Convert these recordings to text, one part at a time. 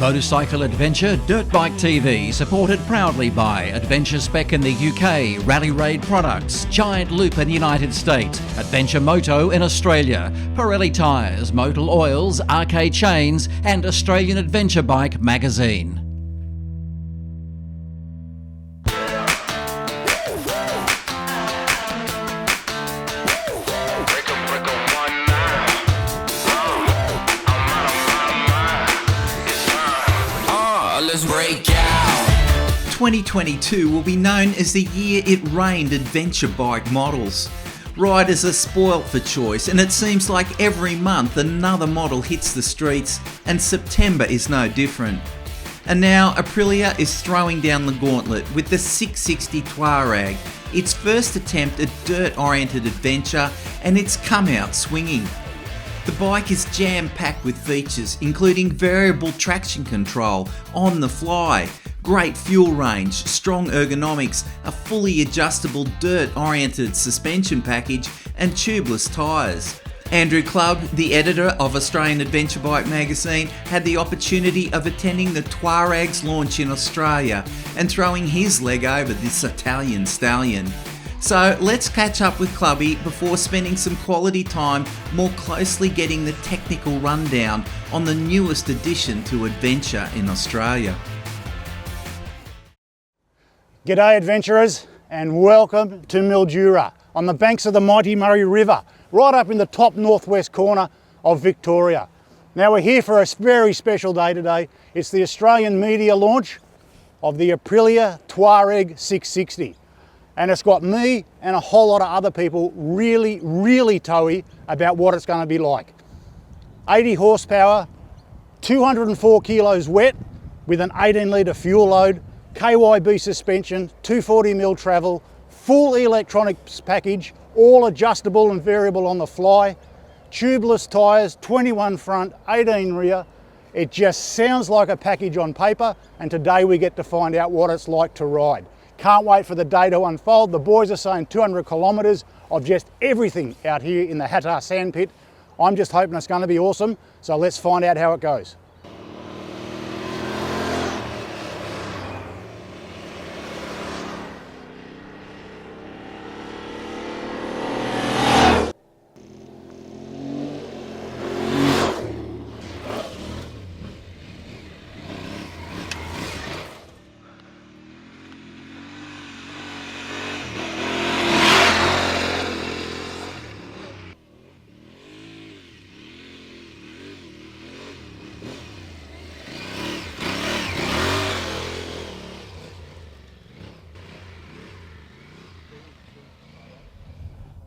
Motorcycle Adventure Dirt Bike TV, supported proudly by Adventure Spec in the UK, Rally Raid Products, Giant Loop in the United States, Adventure Moto in Australia, Pirelli Tyres, Motul Oils, RK Chains and Australian Adventure Bike magazine. Let's break out. 2022 will be known as the year it rained adventure bike models. Riders are spoilt for choice, and it seems like every month another model hits the streets, and September is no different. And now Aprilia is throwing down the gauntlet with the 660 Tuareg, its first attempt at dirt-oriented adventure, and it's come out swinging. The bike is jam-packed with features including variable traction control on the fly, great fuel range, strong ergonomics, a fully adjustable dirt-oriented suspension package and tubeless tyres. Andrew Clubb, the editor of Australian Adventure Bike magazine, had the opportunity of attending the Tuareg's launch in Australia and throwing his leg over this Italian stallion. So let's catch up with Clubby before spending some quality time more closely getting the technical rundown on the newest addition to adventure in Australia. G'day adventurers, and welcome to Mildura on the banks of the mighty Murray River, right up in the top northwest corner of Victoria. Now we're here for a very special day today. It's the Australian media launch of the Aprilia Tuareg 660. And it's got me and a whole lot of other people really toey about what it's going to be like. 80 horsepower, 204 kilos wet with an 18 litre fuel load, KYB suspension, 240mm travel, full electronics package, all adjustable and variable on the fly, tubeless tyres, 21 front, 18 rear. It just sounds like a package on paper, and today we get to find out what it's like to ride. Can't wait for the day to unfold. The boys are saying 200 kilometres of just everything out here in the Hattar sandpit. I'm just hoping it's going to be awesome, so let's find out how it goes.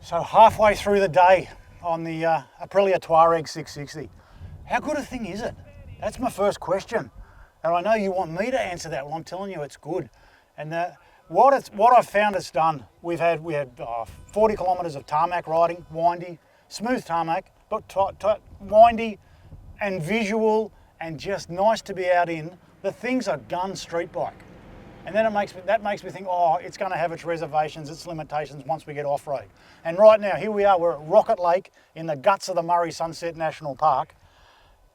So halfway through the day on the Aprilia Tuareg 660. How good a thing is it? That's my first question. And I know you want me to answer that. Well, I'm telling you it's good. And what I've found it's done, we had 40 kilometres of tarmac riding, windy, smooth tarmac, but windy and visual and just nice to be out in. The thing's a gun street bike. And then that makes me think, oh, it's going to have its reservations, its limitations once we get off-road. And right now, here we are, we're at Rocket Lake in the guts of the Murray Sunset National Park.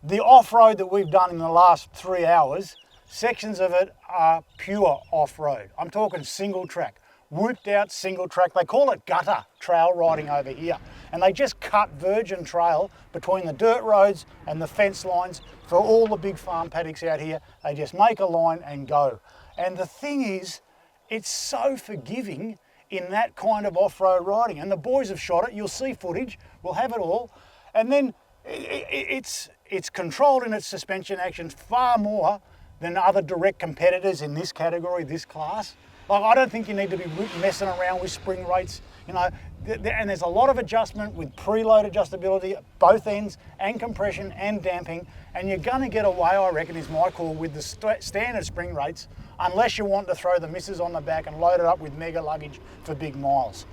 The off-road that we've done in the last 3 hours, sections of it are pure off-road. I'm talking single track, whooped out single track. They call it gutter trail riding over here. And they just cut virgin trail between the dirt roads and the fence lines for all the big farm paddocks out here. They just make a line and go. And the thing is, it's so forgiving in that kind of off-road riding. And the boys have shot it. You'll see footage. We'll have it all. And then it's controlled in its suspension action far more than other direct competitors in this category, this class. Like, I don't think you need to be messing around with spring rates, you know. And there's a lot of adjustment with preload adjustability at both ends, and compression and damping. And you're going to get away, I reckon, is my call, with the standard spring rates, unless you want to throw the missus on the back and load it up with mega luggage for big miles.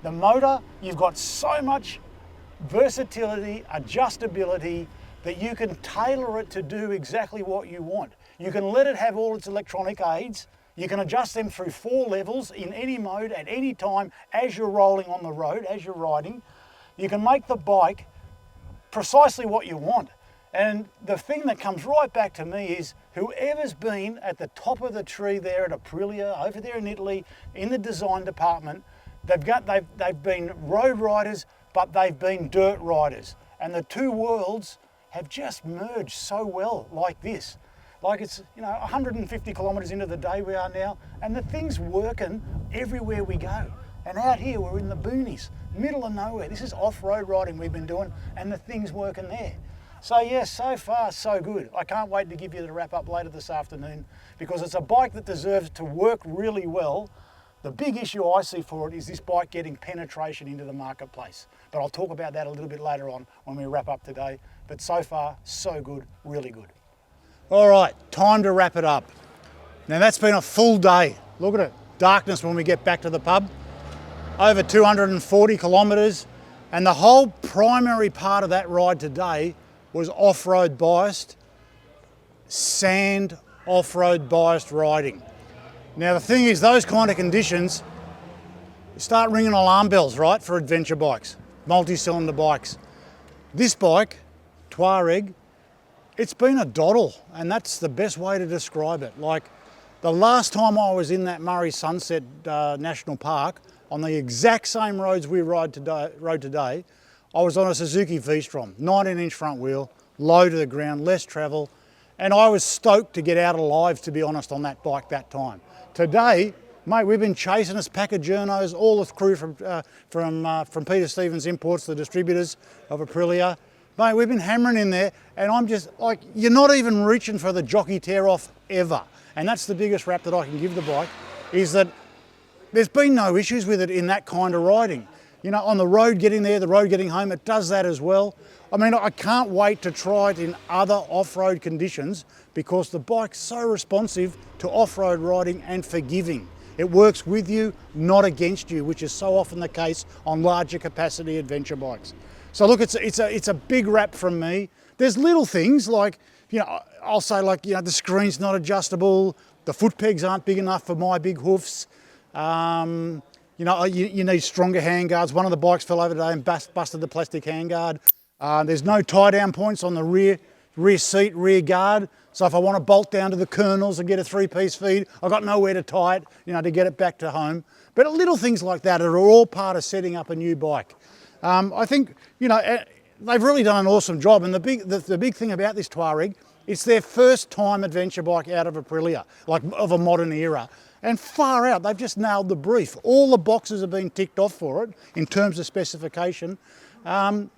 The motor, you've got so much versatility, adjustability, that you can tailor it to do exactly what you want. You can let it have all its electronic aids. You can adjust them through 4 levels in any mode at any time as you're rolling on the road, as you're riding. You can make the bike precisely what you want. And the thing that comes right back to me is whoever's been at the top of the tree there at Aprilia, over there in Italy, in the design department, they've been road riders, but they've been dirt riders. And the two worlds have just merged so well like this. Like it's, 150 kilometres into the day we are now, and the thing's working everywhere we go. And out here, we're in the boonies, middle of nowhere. This is off-road riding we've been doing, and the thing's working there. So yeah, so far, so good. I can't wait to give you the wrap up later this afternoon because it's a bike that deserves to work really well. The big issue I see for it is this bike getting penetration into the marketplace. But I'll talk about that a little bit later on when we wrap up today. But so far, so good, really good. All right, time to wrap it up. Now that's been a full day. Look at it, darkness when we get back to the pub. Over 240 kilometres. And the whole primary part of that ride today was off-road biased, sand off-road biased riding. Now the thing is, those kind of conditions start ringing alarm bells, right, for adventure bikes, multi-cylinder bikes. This bike, Tuareg, it's been a doddle, and that's the best way to describe it. Like the last time I was in that Murray Sunset National Park, on the exact same roads we rode today, I was on a Suzuki V-Strom, 19-inch front wheel, low to the ground, less travel, and I was stoked to get out alive, to be honest, on that bike that time. Today, mate, we've been chasing this pack of journos, all the crew from Peter Stevens Imports, the distributors of Aprilia. Mate, we've been hammering in there, and I'm just like, you're not even reaching for the jockey tear-off ever. And that's the biggest rap that I can give the bike, is that there's been no issues with it in that kind of riding. On the road getting there, the road getting home, it does that as well. I mean, I can't wait to try it in other off-road conditions because the bike's so responsive to off-road riding and forgiving. It works with you, not against you, which is so often the case on larger capacity adventure bikes. So look, it's a big wrap from me. There's little things like, I'll say like, the screen's not adjustable, the foot pegs aren't big enough for my big hoofs. You need stronger handguards. One of the bikes fell over today and busted the plastic handguard. There's no tie-down points on the rear seat, rear guard. So if I want to bolt down to the kernels and get a three-piece feed, I've got nowhere to tie it, to get it back to home. But little things like that are all part of setting up a new bike. I think, they've really done an awesome job. And the big thing about this Tuareg, it's their first time adventure bike out of Aprilia, like of a modern era. And far out, they've just nailed the brief. All the boxes have been ticked off for it in terms of specification.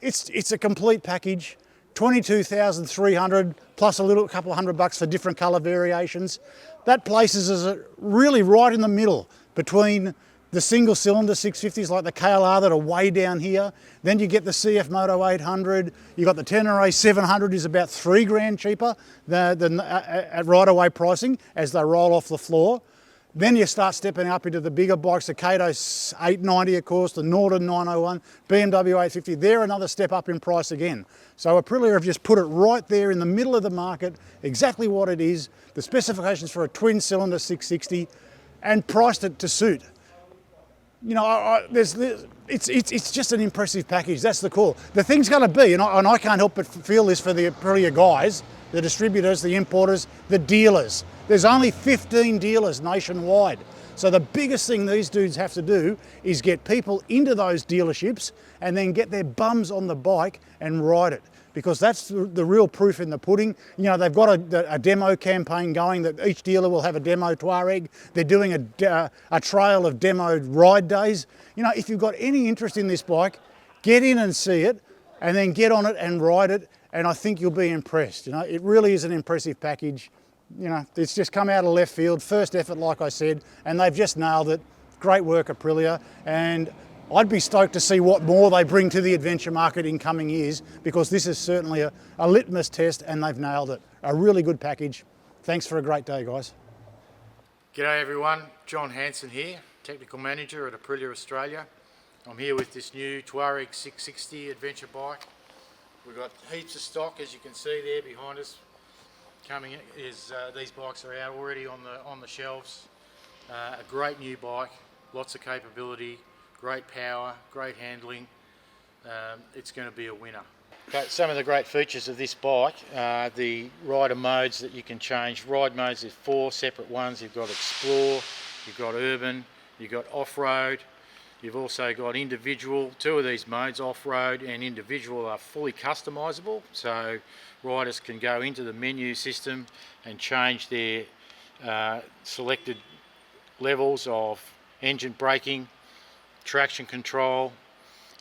It's a complete package, 22,300 plus a couple of $100 for different colour variations. That places us really right in the middle between the single cylinder 650s like the KLR that are way down here. Then you get the CF Moto 800. You've got the Tenere 700 is about $3,000 cheaper than at right-away pricing as they roll off the floor. Then you start stepping up into the bigger bikes, the Kato 890 of course, the Norden 901, BMW 850, they're another step up in price again. So Aprilia have just put it right there in the middle of the market, exactly what it is, the specifications for a twin cylinder 660 and priced it to suit. It's just an impressive package, that's the call. The thing's going to be, and I can't help but feel this for the Aprilia guys, the distributors, the importers, the dealers. There's only 15 dealers nationwide. So the biggest thing these dudes have to do is get people into those dealerships and then get their bums on the bike and ride it. Because that's the real proof in the pudding. They've got a demo campaign going that each dealer will have a demo Tuareg. They're doing a trail of demoed ride days. If you've got any interest in this bike, get in and see it and then get on it and ride it. And I think you'll be impressed. It really is an impressive package. It's just come out of left field, first effort like I said, and they've just nailed it. Great work Aprilia, and I'd be stoked to see what more they bring to the adventure market in coming years because this is certainly a litmus test and they've nailed it. A really good package. Thanks for a great day, guys. G'day everyone, John Hansen here, Technical Manager at Aprilia Australia. I'm here with this new Tuareg 660 adventure bike. We've got heaps of stock, as you can see there behind us. Coming is these bikes are out already on the shelves. A great new bike, lots of capability, great power, great handling. It's going to be a winner. Okay, some of the great features of this bike are the rider modes that you can change. Ride modes, there's 4 separate ones. You've got Explore, you've got Urban, you've got Off-Road. You've also got individual. 2 of these modes, off-road and individual, are fully customisable. So riders can go into the menu system and change their selected levels of engine braking, traction control,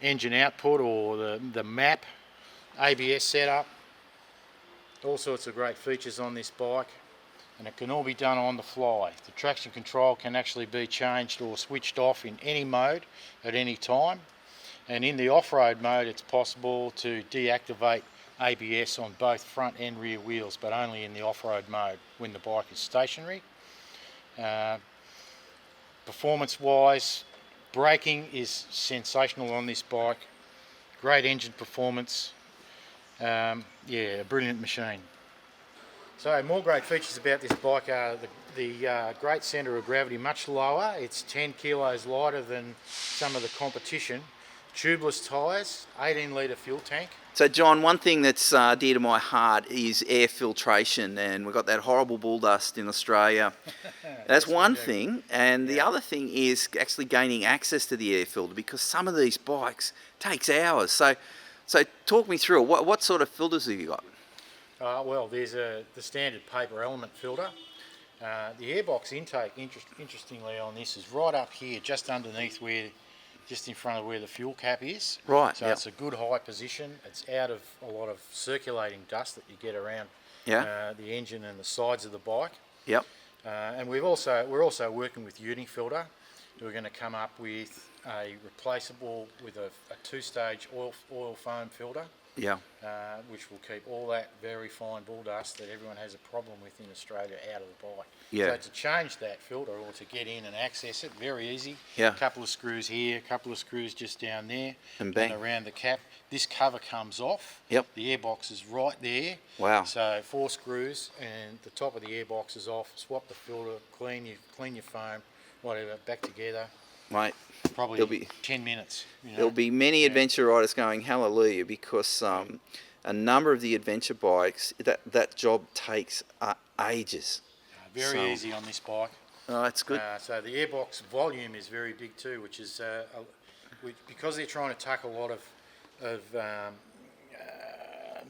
engine output, or the map, ABS setup. All sorts of great features on this bike, and it can all be done on the fly. The traction control can actually be changed or switched off in any mode at any time, and in the off-road mode it's possible to deactivate ABS on both front and rear wheels, but only in the off-road mode when the bike is stationary. Performance wise, braking is sensational on this bike, great engine performance, yeah, a brilliant machine. So more great features about this bike are the great centre of gravity, much lower. It's 10 kilos lighter than some of the competition. Tubeless tyres, 18 litre fuel tank. So John, one thing that's dear to my heart is air filtration, and we've got that horrible bull dust in Australia. That's one thing, and the other thing is actually gaining access to the air filter, because some of these bikes takes hours. So talk me through it. What sort of filters have you got? Well, there's the standard paper element filter. The airbox intake, interestingly on this, is right up here, just underneath just in front of where the fuel cap is. Right. So it's a good high position. It's out of a lot of circulating dust that you get around the engine and the sides of the bike. Yep. And we're also working with Unifilter. We're going to come up with a replaceable with a 2-stage oil foam filter. Yeah. Which will keep all that very fine bull dust that everyone has a problem with in Australia out of the bike. Yeah. So to change that filter or to get in and access it, very easy. Yeah. A couple of screws here, a couple of screws just down there, and bang, around the cap. This cover comes off. Yep. The airbox is right there. Wow. So 4 screws and the top of the airbox is off. Swap the filter, clean your foam, whatever, back together. Mate, Probably there'll be 10 minutes. There'll be many adventure riders going hallelujah, because a number of the adventure bikes, that job takes ages. Very easy on this bike. Oh, that's good. So the airbox volume is very big too, which is because they're trying to tuck a lot of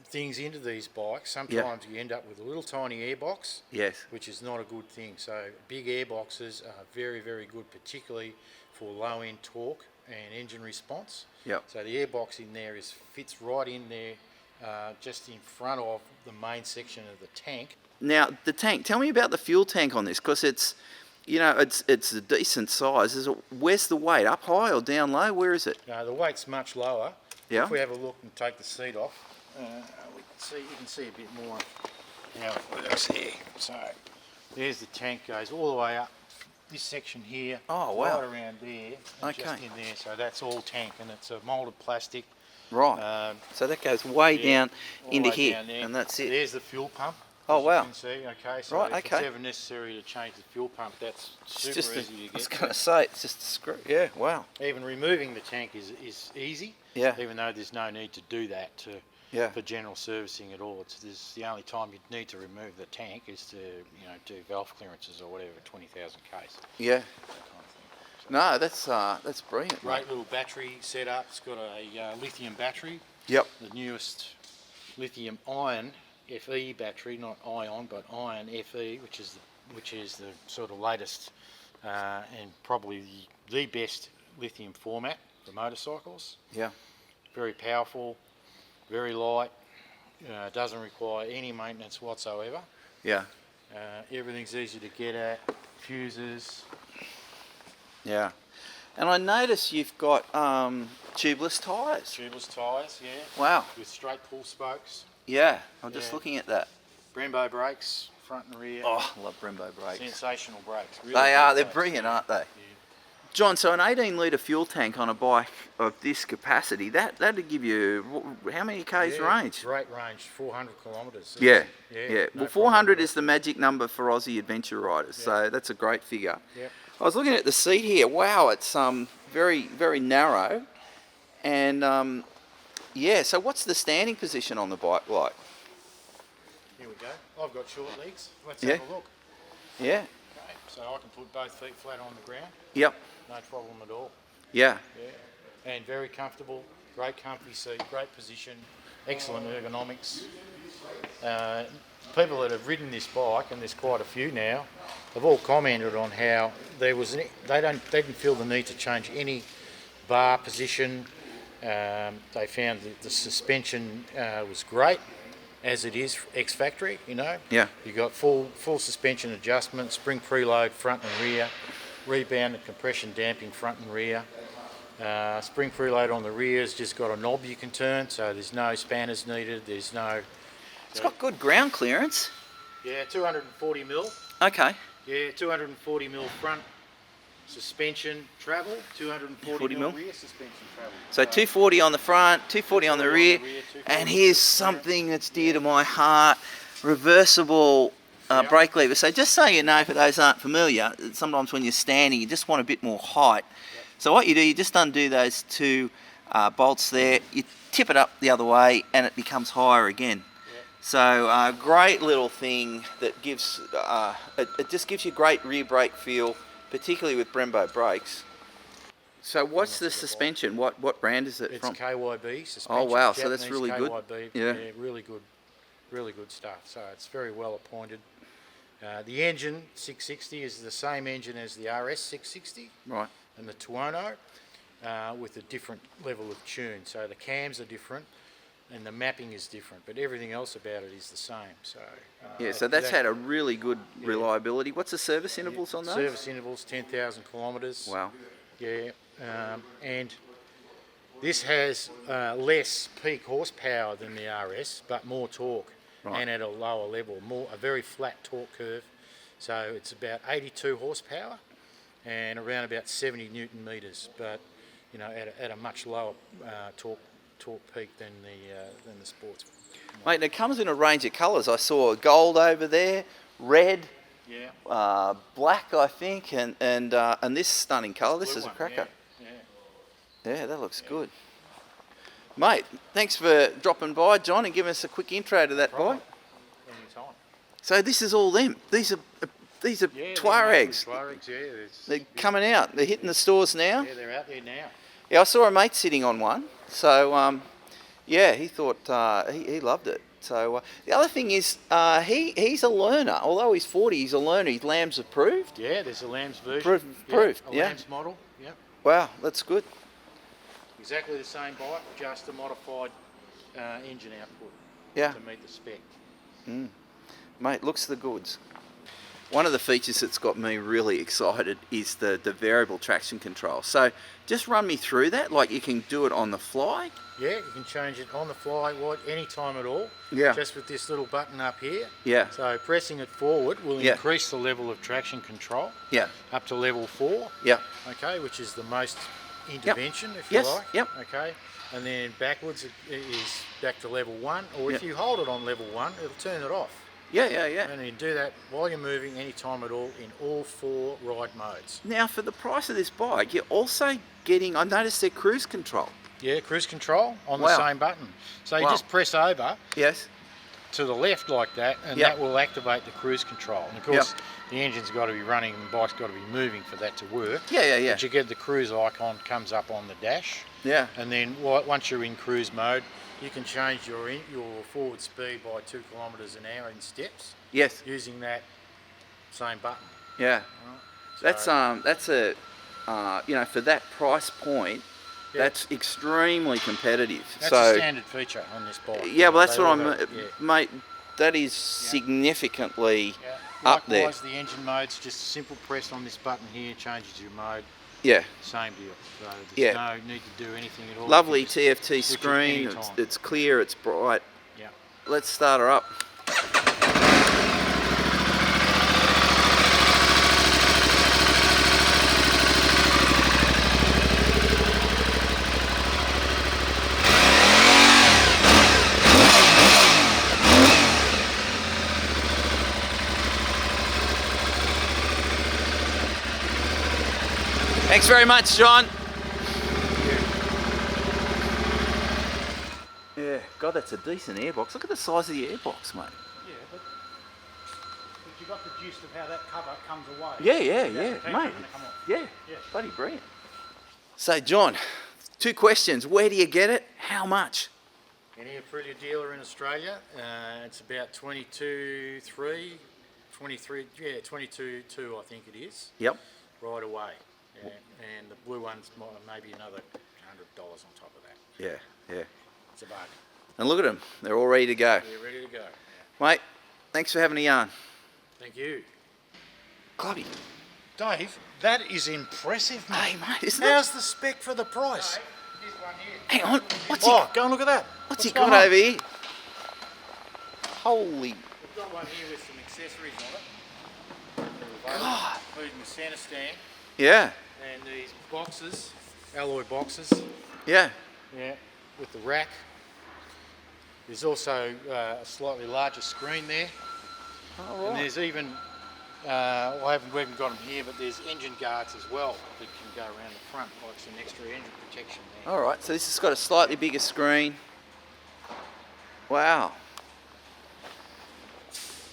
things into these bikes. Sometimes you end up with a little tiny airbox. Yes. Which is not a good thing. So big airboxes are very, very good, particularly for low-end torque and engine response. Yep. So the airbox in there fits right in there, just in front of the main section of the tank. Now the tank. Tell me about the fuel tank on this, because it's a decent size. Where's the weight? Up high or down low? Where is it? The weight's much lower. Yeah. If we have a look and take the seat off, you can see a bit more how it works here. So there's the tank, goes all the way up this section here. Oh, wow. Right around there. And just in there. So that's all tank, and it's a moulded plastic. Right. So that goes way down into here, and that's it. There's the fuel pump. Oh, wow. You can see. Okay. So right. if it's ever necessary to change the fuel pump, that's super easy to get. I was going to say, it's just a screw. Yeah. Wow. Even removing the tank is easy. Yeah. Even though there's no need to do that for general servicing at all. It's the only time you'd need to remove the tank is to do valve clearances or whatever, 20,000 Ks. Yeah. That kind of thing. No, that's brilliant. Great little battery setup. It's got a lithium battery. Yep. The newest lithium ion FE battery, not ion but ion FE, which is the sort of latest and probably the best lithium format for motorcycles. Yeah. Very powerful, very light, doesn't require any maintenance whatsoever. Yeah. Everything's easy to get at, fuses. Yeah. And I notice you've got tubeless tyres. Tubeless tyres, yeah. Wow. With straight pull spokes. Yeah, I'm just looking at that. Brembo brakes, front and rear. Oh, I love Brembo brakes. Sensational brakes. Really They are, they're brakes. brilliant, aren't they? Yeah. John, so an 18 litre fuel tank on a bike of this capacity, that'd give you, how many Ks range? Great range, 400 kilometres. Yeah. No Well, 400 is the magic number for Aussie adventure riders, so that's a great figure. Yep. I was looking at the seat here. Wow, it's very, very narrow, and Yeah, so what's the standing position on the bike like? Here we go. I've got short legs. Let's Yeah. have a look. Yeah. Okay, so I can put both feet flat on the ground. Yep. No problem at all. Yeah. Yeah. And very comfortable, great comfy seat, great position, excellent ergonomics. People that have ridden this bike, and there's quite a few now, have all commented on how they didn't feel the need to change any bar position. They found that the suspension was great, as it is ex-factory, you know. Yeah. You got full suspension adjustment, spring preload front and rear, rebound and compression damping front and rear. Spring preload on the rear has just got a knob you can turn, so there's no spanners needed. There's no. It's got good ground clearance. Yeah, 240 mil. Okay. Yeah, 240 mil front suspension travel, 240 mil rear suspension travel. So 240 on the front, 240 on the rear, and here's something that's dear to my heart, reversible brake lever. So just so you know, for those who aren't familiar, sometimes when you're standing, you just want a bit more height. So what you do, you just undo those two bolts there, you tip it up the other way, and it becomes higher again. So great little thing that gives, it just gives you great rear brake feel, particularly with Brembo brakes. So what's the suspension? What brand is it from? It's KYB suspension. Oh wow, Japanese so that's really good. KYB, Yeah. really good stuff. So it's very well appointed. The engine 660 is the same engine as the RS 660. Right. And the Tuono with a different level of tune. So the cams are different and the mapping is different, but everything else about it is the same. So yeah, so that's had a really good reliability. What's the service intervals on those? Service intervals 10,000 kilometres. Wow. Yeah, and this has less peak horsepower than the RS, but more torque, and at a lower level, a very flat torque curve. So it's about 82 horsepower and around about 70 newton meters, but you know, at a much lower torque peak than the sports. Mate, and it comes in a range of colours. I saw gold over there, red, black, I think, and this stunning colour. This is a cracker. Yeah, that looks good. Mate, thanks for dropping by, John, and giving us a quick intro to that bike. Anytime. So this is all them. These are Tuaregs. Tuaregs, yeah. They're coming out. They're hitting the stores now. Yeah, they're out there now. Yeah, I saw a mate sitting on one. So, yeah, he thought he loved it. So the other thing is he's a learner. Although he's 40, he's a learner. He's LAMS approved. Yeah, there's a LAMS version. Approved, a LAMS model, yeah. Wow, that's good. Exactly the same bike, just a modified engine output to meet the spec. Mate, looks the goods. One of the features that's got me really excited is the variable traction control. So just run me through that, like you can do it on the fly? Yeah, you can change it on the fly, any time at all. Yeah. Just with this little button up here. Yeah. So pressing it forward will increase the level of traction control. Yeah. Up to level 4. Yeah. Okay, which is the most intervention, if you like. Yep. Okay. And then backwards is back to level 1, or if you hold it on level 1, it'll turn it off. Yeah. And you do that while you're moving any time at all in all 4 ride modes. Now, for the price of this bike, you're also getting, I noticed their cruise control. Yeah, cruise control on the same button. So you just press over to the left like that, and that will activate the cruise control. And of course, the engine's got to be running and the bike's got to be moving for that to work. Yeah. But you get the cruise icon comes up on the dash. Yeah. And then once you're in cruise mode, you can change your forward speed by 2 kilometres an hour in steps. Yes. Using that same button. Yeah. Right. So that's a for that price point, that's extremely competitive. That's a standard feature on this bike. Yeah, well, that's what mate. That is significantly up there. Likewise, the engine mode's just a simple press on this button here, changes your mode. Yeah. Same deal. So there's no need to do anything at all. Lovely TFT screen. It's clear. It's bright. Yeah. Let's start her up. Thanks very much, John. Yeah, God, that's a decent airbox. Look at the size of the airbox, mate. Yeah, but you got the gist of how that cover comes away. Yeah, That's the mate. gonna come off. Yeah, Yeah. bloody brilliant. So, John, 2 questions. Where do you get it? How much? Any Aprilia dealer in Australia, it's about 22.2, I think it is, Yep. right away. Yeah. And the blue one's maybe another $100 on top of that. Yeah. It's a bargain. And look at them. They're all ready to go. You're ready to go. Yeah. Mate, thanks for having a yarn. Thank you. Clubby. Dave, that is impressive, mate. Hey, mate, isn't How's the spec for the price? Here's one here. Hang on. What's he Go and look at that. What's he going got on? over here? Holy We've got one here with some accessories on it. God. Including the centre stand Yeah. and these boxes, alloy boxes. Yeah. Yeah, with the rack. There's also a slightly larger screen there. Oh, And there's even, we haven't got them here, but there's engine guards as well that can go around the front, like some extra engine protection there. All right. So this has got a slightly bigger screen. Wow.